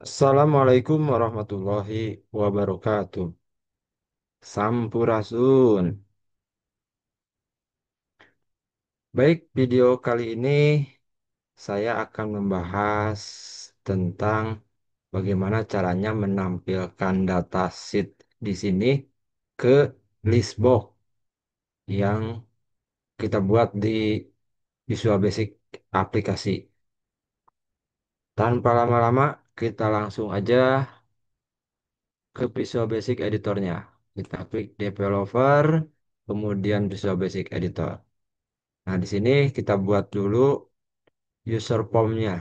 Assalamualaikum warahmatullahi wabarakatuh. Sampurasun. Baik, video kali ini saya akan membahas tentang bagaimana caranya menampilkan datasheet di sini ke listbox yang kita buat di Visual Basic aplikasi. Tanpa lama-lama, kita langsung aja ke Visual Basic editornya. Kita klik developer, kemudian Visual Basic Editor. Nah, di sini kita buat dulu user form-nya.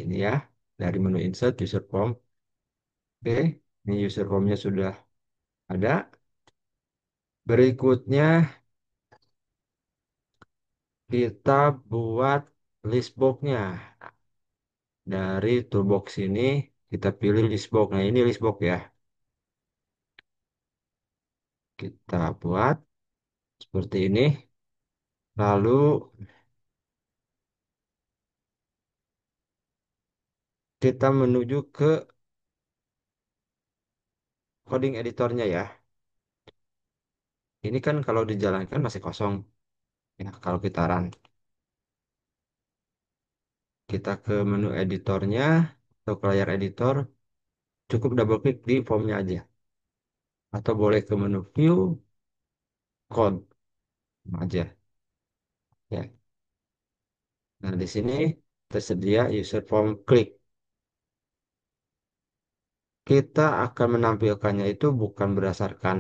Ini ya, dari menu insert user form. Oke, ini user form-nya sudah ada. Berikutnya kita buat list box-nya. Dari toolbox ini kita pilih list box. Nah, ini list box ya. Kita buat seperti ini. Lalu kita menuju ke coding editornya ya. Ini kan kalau dijalankan masih kosong. Ya, kalau kita run, kita ke menu editornya atau ke layar editor, cukup double klik di formnya aja. Atau boleh ke menu view, code aja. Ya. Nah, di sini tersedia user form klik. Kita akan menampilkannya itu bukan berdasarkan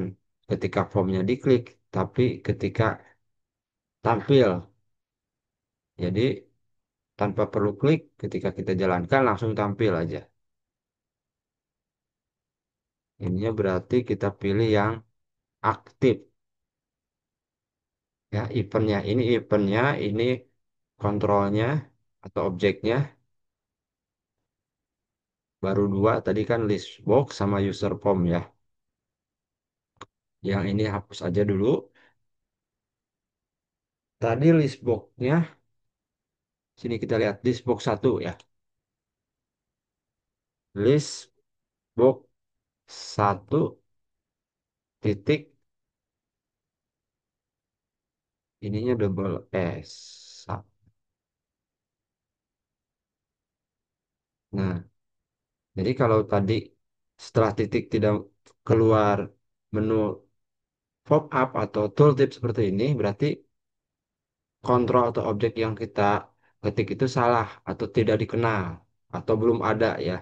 ketika formnya diklik, tapi ketika tampil. Jadi, tanpa perlu klik, ketika kita jalankan langsung tampil aja. Ininya berarti kita pilih yang aktif. Ya, eventnya, ini kontrolnya atau objeknya. Baru dua, tadi kan list box sama user form ya. Yang ini hapus aja dulu. Tadi list box-nya, sini kita lihat list box satu ya. List box satu titik, ininya double S. Nah, jadi kalau tadi setelah titik tidak keluar menu pop up atau tooltip seperti ini, berarti kontrol atau objek yang kita ketik itu salah atau tidak dikenal atau belum ada ya.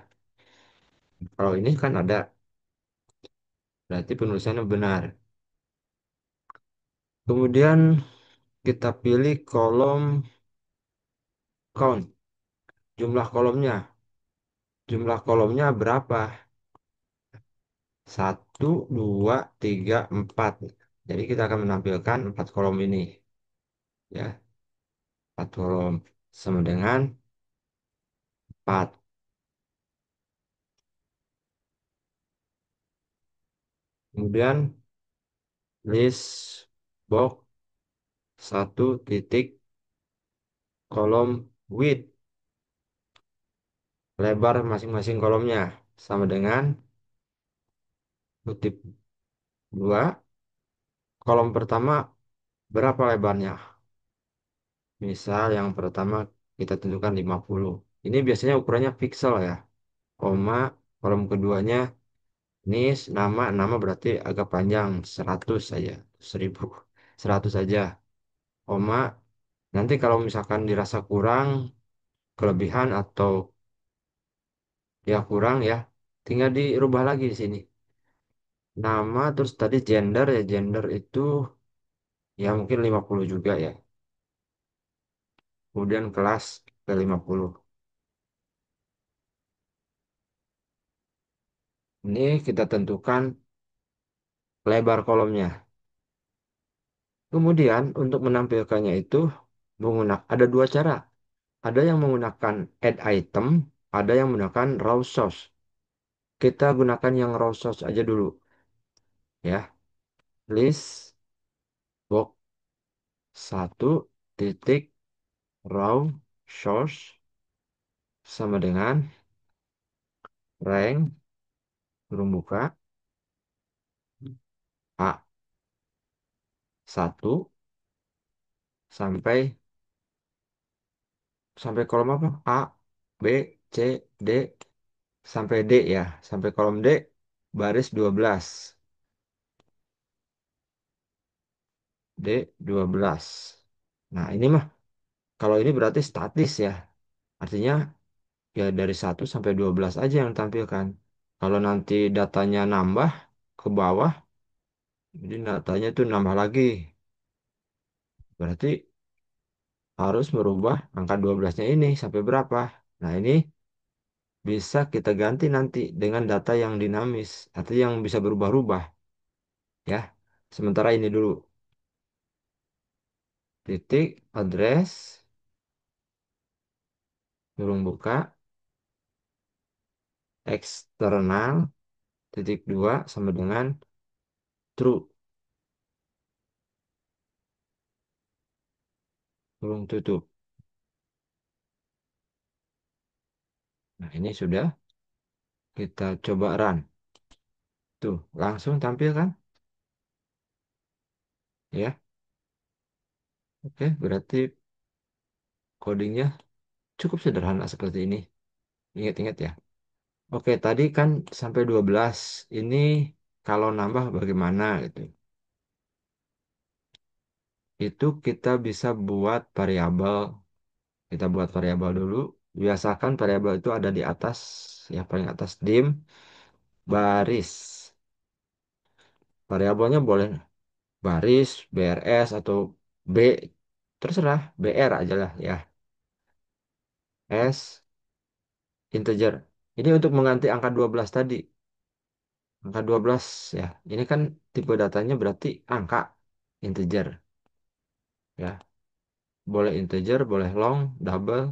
Kalau ini kan ada, berarti penulisannya benar. Kemudian kita pilih kolom count, jumlah kolomnya. Jumlah kolomnya berapa? Satu, dua, tiga, empat. Jadi kita akan menampilkan empat kolom ini. Ya, empat kolom sama dengan empat. Kemudian list box satu titik kolom width, lebar masing-masing kolomnya sama dengan kutip dua. Kolom pertama berapa lebarnya? Misal yang pertama kita tentukan 50. Ini biasanya ukurannya pixel ya. Koma, kolom keduanya nis, nama berarti agak panjang 100 saja, 1000, 100 saja. Koma, nanti kalau misalkan dirasa kurang, kelebihan atau ya kurang ya, tinggal dirubah lagi di sini. Nama terus tadi gender ya, gender itu ya mungkin 50 juga ya. Kemudian kelas ke 50. Ini kita tentukan lebar kolomnya. Kemudian untuk menampilkannya itu menggunakan ada dua cara. Ada yang menggunakan add item, ada yang menggunakan raw source. Kita gunakan yang raw source aja dulu ya. List box satu titik raw source sama dengan rank, kurung buka, A satu sampai sampai kolom apa? A, B, C, D, sampai D ya. Sampai kolom D, baris 12. D 12. Nah, ini mah kalau ini berarti statis ya. Artinya ya dari 1 sampai 12 aja yang tampilkan. Kalau nanti datanya nambah ke bawah, jadi datanya itu nambah lagi. Berarti harus merubah angka 12-nya ini sampai berapa. Nah, ini bisa kita ganti nanti dengan data yang dinamis atau yang bisa berubah-ubah ya. Sementara ini dulu titik address kurung buka eksternal titik dua sama dengan true kurung tutup. Nah, ini sudah kita coba run. Tuh, langsung tampil kan? Ya. Oke, berarti codingnya cukup sederhana seperti ini. Ingat-ingat ya. Oke, tadi kan sampai 12. Ini kalau nambah bagaimana gitu. Itu kita bisa buat variabel. Kita buat variabel dulu. Biasakan variabel itu ada di atas, yang paling atas dim, baris. Variabelnya boleh baris, BRS, atau B, terserah, BR aja lah ya. S, integer. Ini untuk mengganti angka 12 tadi. Angka 12 ya. Ini kan tipe datanya berarti angka integer ya. Boleh integer, boleh long, double.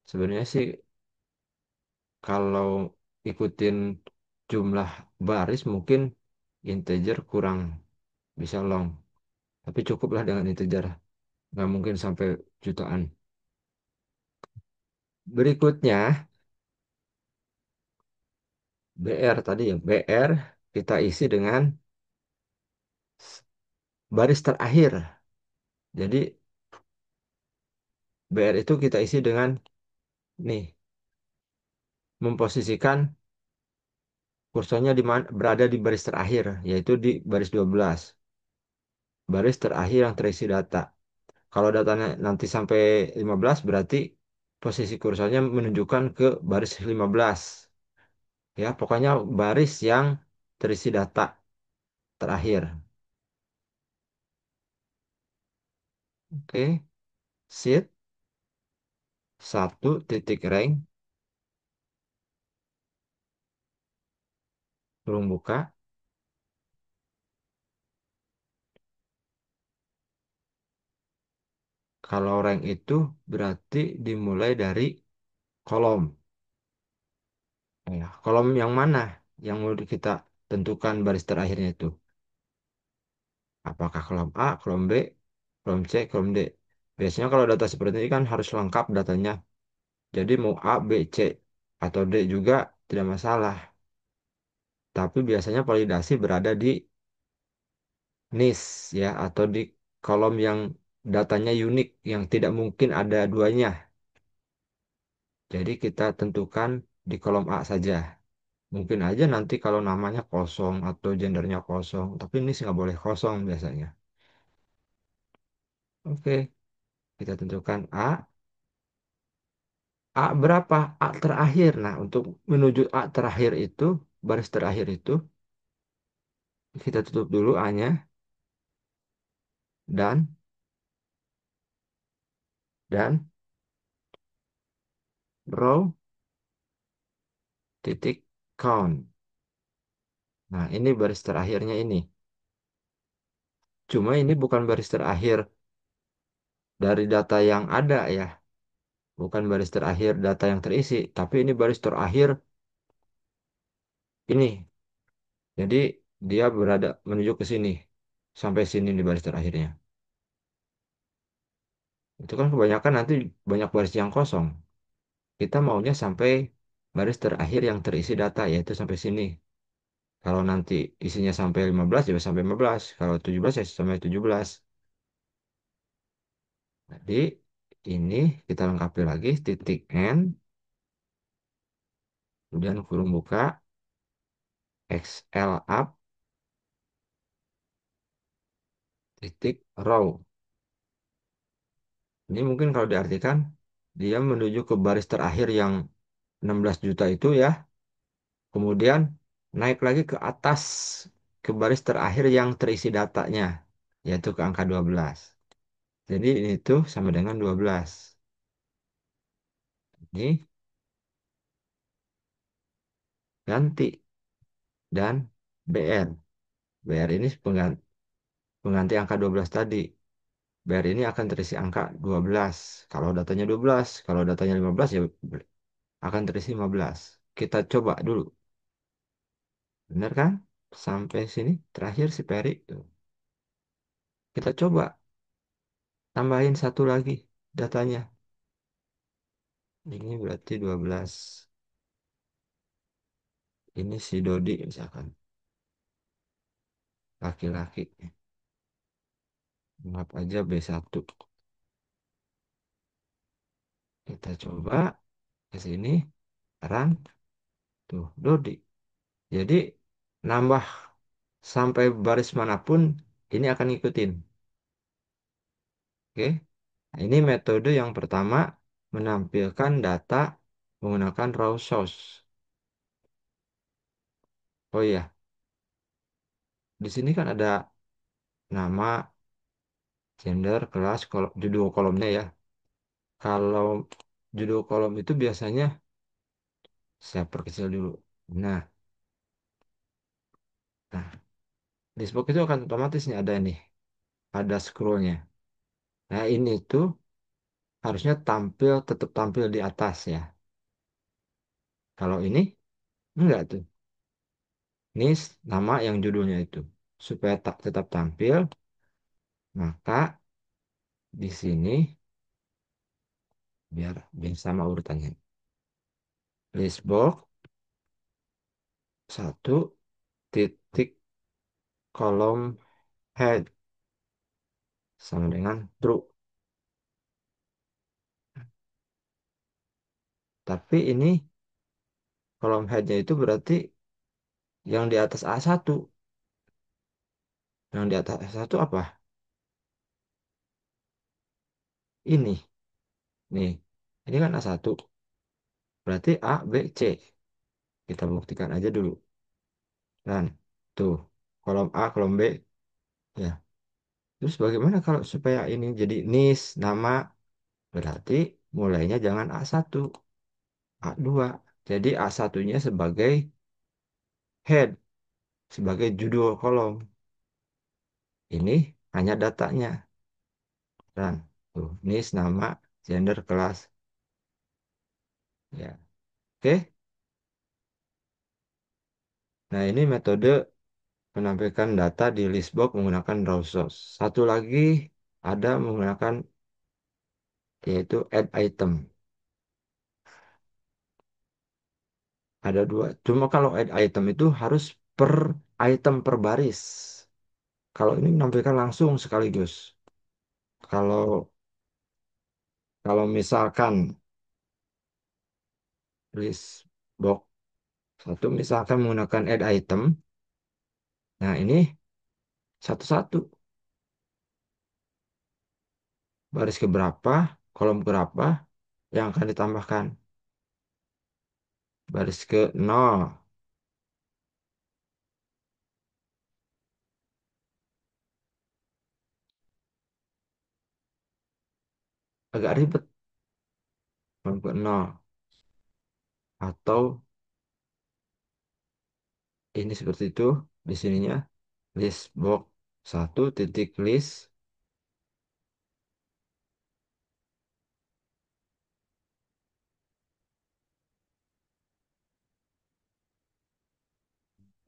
Sebenarnya sih kalau ikutin jumlah baris mungkin integer kurang bisa long. Tapi cukuplah dengan integer. Nggak mungkin sampai jutaan. Berikutnya BR tadi ya. BR kita isi dengan baris terakhir. Jadi BR itu kita isi dengan nih memposisikan kursornya berada di baris terakhir, yaitu di baris 12. Baris terakhir yang terisi data. Kalau datanya nanti sampai 15, berarti posisi kursornya menunjukkan ke baris 15. Ya, pokoknya baris yang terisi data terakhir. Oke, sheet 1 titik rank, kurung buka. Kalau rank itu berarti dimulai dari kolom. Ya, kolom yang mana yang mau kita tentukan baris terakhirnya itu? Apakah kolom A, kolom B, kolom C, kolom D? Biasanya kalau data seperti ini kan harus lengkap datanya. Jadi mau A, B, C, atau D juga tidak masalah. Tapi biasanya validasi berada di niche ya atau di kolom yang datanya unik yang tidak mungkin ada duanya. Jadi kita tentukan di kolom A saja. Mungkin aja nanti kalau namanya kosong atau gendernya kosong, tapi ini sih nggak boleh kosong biasanya. Oke, kita tentukan A. A berapa? A terakhir. Nah, untuk menuju A terakhir itu, baris terakhir itu, kita tutup dulu A-nya dan row titik count. Nah, ini baris terakhirnya ini. Cuma ini bukan baris terakhir dari data yang ada ya. Bukan baris terakhir data yang terisi, tapi ini baris terakhir ini. Jadi dia berada menuju ke sini. Sampai sini di baris terakhirnya. Itu kan kebanyakan nanti banyak baris yang kosong. Kita maunya sampai baris terakhir yang terisi data, yaitu sampai sini. Kalau nanti isinya sampai 15, ya sampai 15. Kalau 17, ya sampai 17. Jadi, ini kita lengkapi lagi, titik N, kemudian kurung buka, XL up, titik row. Ini mungkin kalau diartikan, dia menuju ke baris terakhir yang 16 juta itu ya, kemudian naik lagi ke atas, ke baris terakhir yang terisi datanya, yaitu ke angka 12. Jadi ini tuh sama dengan 12. Ini ganti dan BR. BR ini pengganti angka 12 tadi. BR ini akan terisi angka 12. Kalau datanya 12, kalau datanya 15 ya akan terisi 15. Kita coba dulu. Benar kan? Sampai sini terakhir si Peri. Tuh. Kita coba tambahin satu lagi datanya. Ini berarti 12. Ini si Dodi misalkan. Laki-laki. Anggap aja B1. Kita coba ke sini. Sekarang tuh Dodi. Jadi nambah sampai baris manapun ini akan ngikutin. Oke. Nah, ini metode yang pertama menampilkan data menggunakan raw source. Oh iya, di sini kan ada nama, gender, kelas, judul kolomnya ya. Kalau judul kolom itu biasanya saya perkecil dulu. Nah, nah, listbox itu akan otomatis nih ada nih, ada scrollnya. Nah, ini tuh harusnya tetap tampil di atas ya. Kalau ini enggak tuh. Ini nama yang judulnya itu. Supaya tetap tampil, maka di sini biar sama urutannya. Listbox satu titik kolom head sama dengan true. Tapi ini kolom headnya itu berarti yang di atas A1. Yang di atas A1 apa? Ini. Nih. Ini kan A1. Berarti A, B, C. Kita buktikan aja dulu. Dan tuh. Kolom A, kolom B. Ya. Terus bagaimana kalau supaya ini jadi NIS, nama. Berarti mulainya jangan A1. A2. Jadi A1-nya sebagai head. Sebagai judul kolom. Ini hanya datanya. Dan tuh. NIS, nama, gender, kelas. Ya. Oke. Nah, ini metode menampilkan data di listbox menggunakan raw source. Satu lagi ada menggunakan yaitu add item. Ada dua. Cuma kalau add item itu harus per item per baris. Kalau ini menampilkan langsung sekaligus. Kalau kalau misalkan listbox satu misalkan menggunakan add item, nah ini satu-satu baris keberapa, kolom berapa yang akan ditambahkan. Baris ke nol agak ribet kolom ke nol atau ini seperti itu di sininya list box satu titik list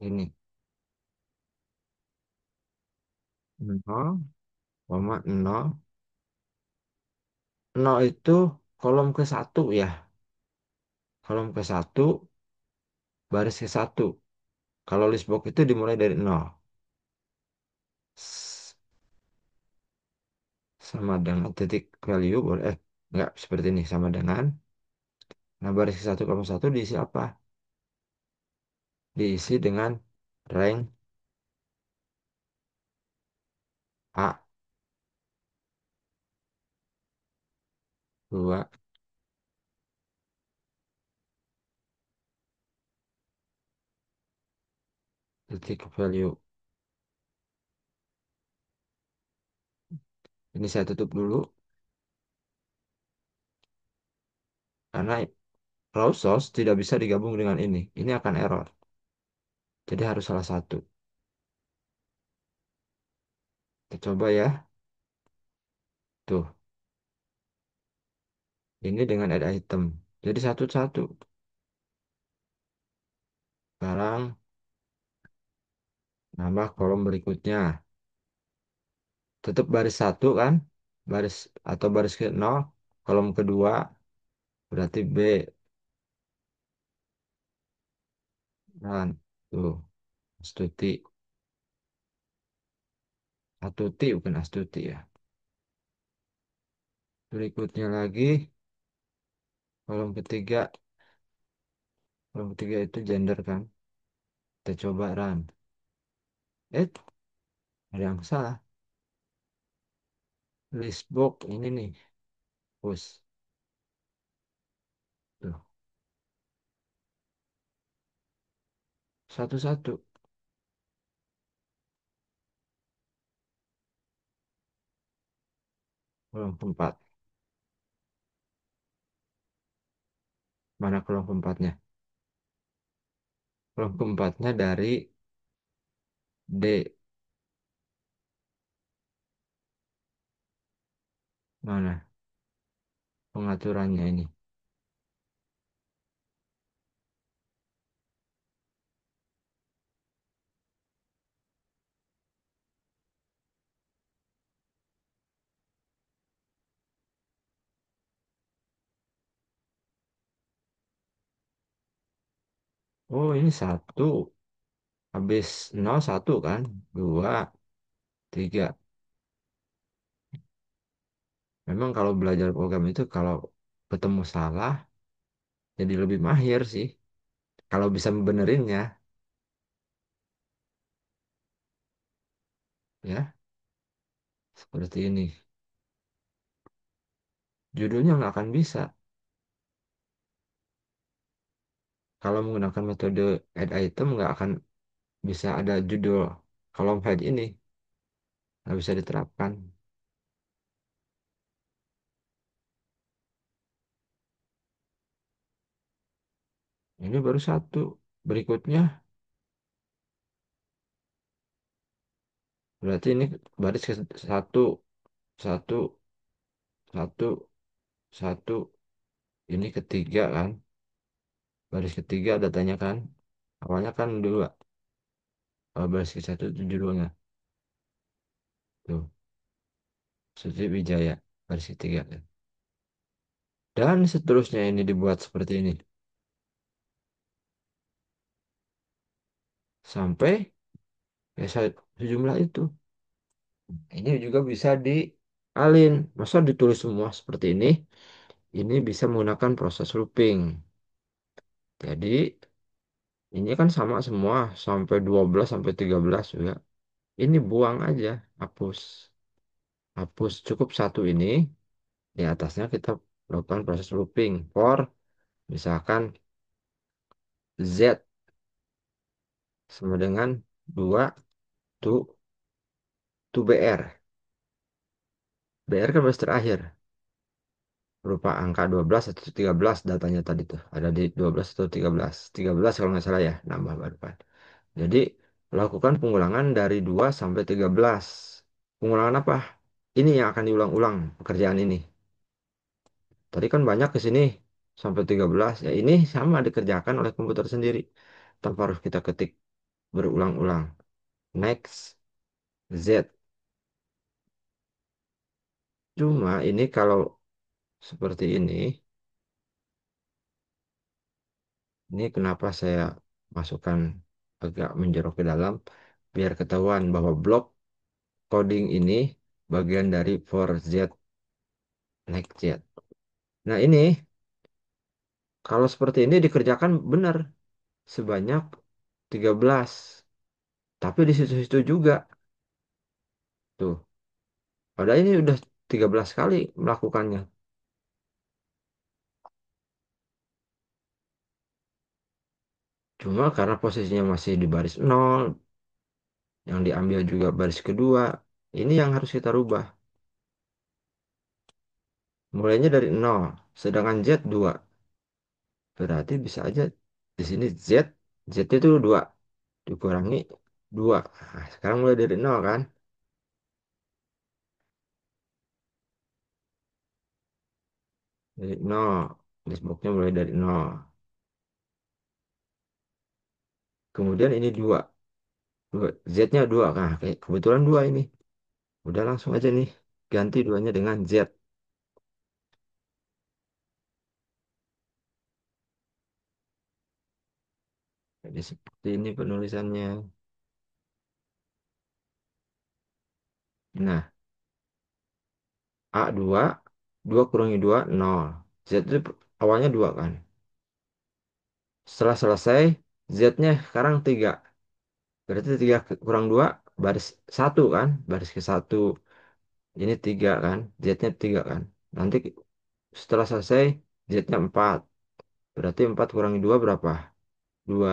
ini 0,0 0 itu kolom ke satu ya kolom ke satu, baris ke satu. Kalau list box itu dimulai dari nol. S- Sama dengan titik value, boleh, enggak, seperti ini, sama dengan. Nah, baris ke satu, kolom satu diisi apa? Diisi dengan rank A, 2, titik value. Ini saya tutup dulu, karena raw source tidak bisa digabung dengan ini. Ini akan error. Jadi harus salah satu. Kita coba ya. Tuh, ini dengan add item. Jadi satu-satu. Sekarang nambah kolom berikutnya. Tetap baris satu kan? Baris atau baris ke nol. Kolom kedua berarti B. Dan tuh, Astuti. Astuti bukan Astuti ya. Berikutnya lagi, kolom ketiga. Kolom ketiga itu gender kan? Kita coba run. Eh, ada yang salah. List box ini nih. Push. Tuh, satu-satu. Kolom keempat. Mana kolom keempatnya? Kolom keempatnya dari D. Mana pengaturannya ini? Oh, ini satu. Habis nol satu kan? Dua, tiga. Memang kalau belajar program itu kalau ketemu salah jadi lebih mahir sih. Kalau bisa membenerinnya, ya seperti ini. Judulnya nggak akan bisa. Kalau menggunakan metode add item nggak akan bisa ada judul kolom head ini. Nggak bisa diterapkan. Ini baru satu. Berikutnya berarti ini baris ke satu, satu, satu, satu. Ini ketiga kan? Baris ketiga datanya kan? Awalnya kan dua. Kalau baris ke satu itu judulnya. Tuh, Suci Wijaya. Baris ketiga kan? Dan seterusnya ini dibuat seperti ini. Sampai ya sejumlah itu. Ini juga bisa dialin. Masa ditulis semua seperti ini? Ini bisa menggunakan proses looping. Jadi ini kan sama semua sampai 12 sampai 13 juga. Ini buang aja, hapus. Hapus cukup satu ini. Di atasnya kita lakukan proses looping for misalkan Z sama dengan 2 to, BR. BR kan baris terakhir. Berupa angka 12 atau 13 datanya tadi tuh. Ada di 12 atau 13. 13 kalau nggak salah ya, nambah baru kan. Jadi lakukan pengulangan dari 2 sampai 13. Pengulangan apa? Ini yang akan diulang-ulang pekerjaan ini. Tadi kan banyak ke sini sampai 13. Ya ini sama dikerjakan oleh komputer sendiri. Tanpa harus kita ketik berulang-ulang. Next, Z. Cuma ini kalau seperti ini, Ini kenapa saya masukkan agak menjorok ke dalam, biar ketahuan bahwa blok coding ini bagian dari for Z next Z. Nah ini kalau seperti ini dikerjakan benar sebanyak 13. Tapi di situ-situ juga tuh. Padahal ini udah 13 kali melakukannya. Cuma karena posisinya masih di baris 0, yang diambil juga baris kedua, ini yang harus kita rubah. Mulainya dari 0, sedangkan Z 2. Berarti bisa aja di sini Z itu 2 dikurangi 2. Nah, sekarang mulai dari 0 kan? Dari 0. Listboxnya mulai dari 0. Kemudian ini 2. Z-nya 2. Nah, kebetulan 2 ini. Udah langsung aja nih. Ganti duanya dengan Z. Jadi seperti ini penulisannya. Nah, A2, 2 kurangi 2 0. Z itu awalnya 2 kan. Setelah selesai, Z-nya sekarang 3. Berarti 3 kurang 2 baris satu kan. Baris ke satu. Ini 3 kan. Z-nya 3 kan. Nanti setelah selesai, Z-nya 4. Berarti 4 kurangi 2 berapa? 2.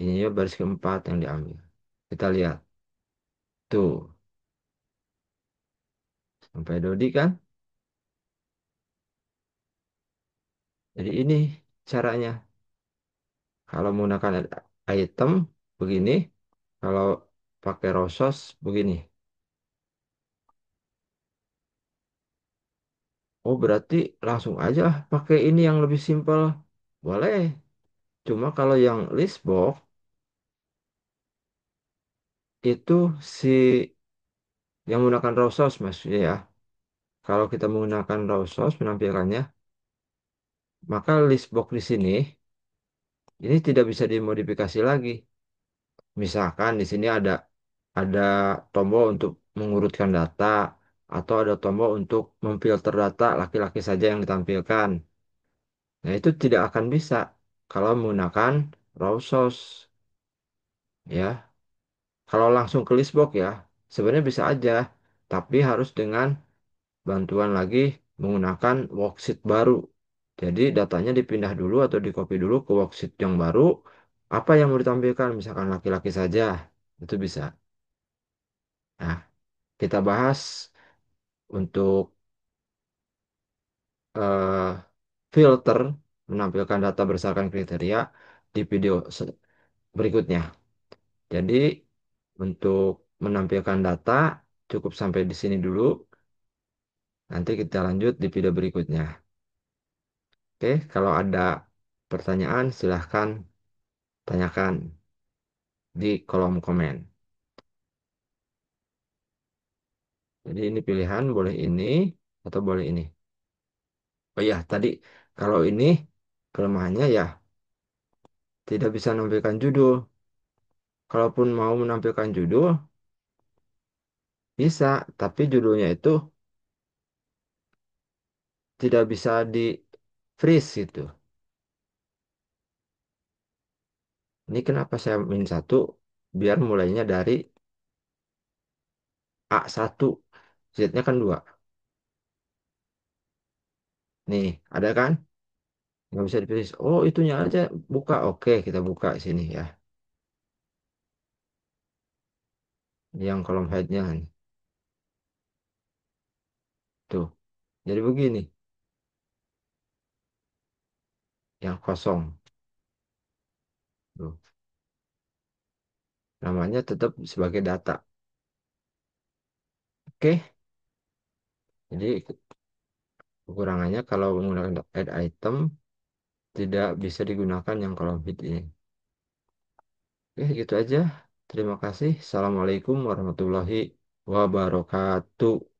Ini ya baris keempat yang diambil. Kita lihat. Tuh. Sampai Dodi kan. Jadi ini caranya. Kalau menggunakan item begini, kalau pakai Rosos begini. Oh berarti langsung aja pakai ini yang lebih simpel. Boleh. Cuma kalau yang list box itu si yang menggunakan Rosos maksudnya ya. Kalau kita menggunakan Rosos menampilkannya, maka list box di sini ini tidak bisa dimodifikasi lagi. Misalkan di sini ada tombol untuk mengurutkan data atau ada tombol untuk memfilter data laki-laki saja yang ditampilkan. Nah, itu tidak akan bisa kalau menggunakan raw source ya. Kalau langsung ke listbox ya, sebenarnya bisa aja, tapi harus dengan bantuan lagi menggunakan worksheet baru. Jadi datanya dipindah dulu atau di copy dulu ke worksheet yang baru. Apa yang mau ditampilkan, misalkan laki-laki saja, itu bisa. Nah, kita bahas untuk eh, filter menampilkan data berdasarkan kriteria di video berikutnya. Jadi untuk menampilkan data cukup sampai di sini dulu. Nanti kita lanjut di video berikutnya. Oke, kalau ada pertanyaan silahkan tanyakan di kolom komen. Jadi ini pilihan boleh ini atau boleh ini. Oh ya, tadi kalau ini kelemahannya ya tidak bisa menampilkan judul. Kalaupun mau menampilkan judul, bisa, tapi judulnya itu tidak bisa di freeze gitu. Ini kenapa saya min satu biar mulainya dari A1. Z-nya kan 2. Nih, ada kan? Nggak bisa dipilih. Oh, itunya aja buka. Oke, kita buka sini ya. Yang kolom headnya nih. Tuh. Jadi begini, yang kosong. Tuh. Namanya tetap sebagai data. Oke. Jadi kekurangannya kalau menggunakan add item tidak bisa digunakan yang kolom head ini. Oke, gitu aja. Terima kasih. Assalamualaikum warahmatullahi wabarakatuh.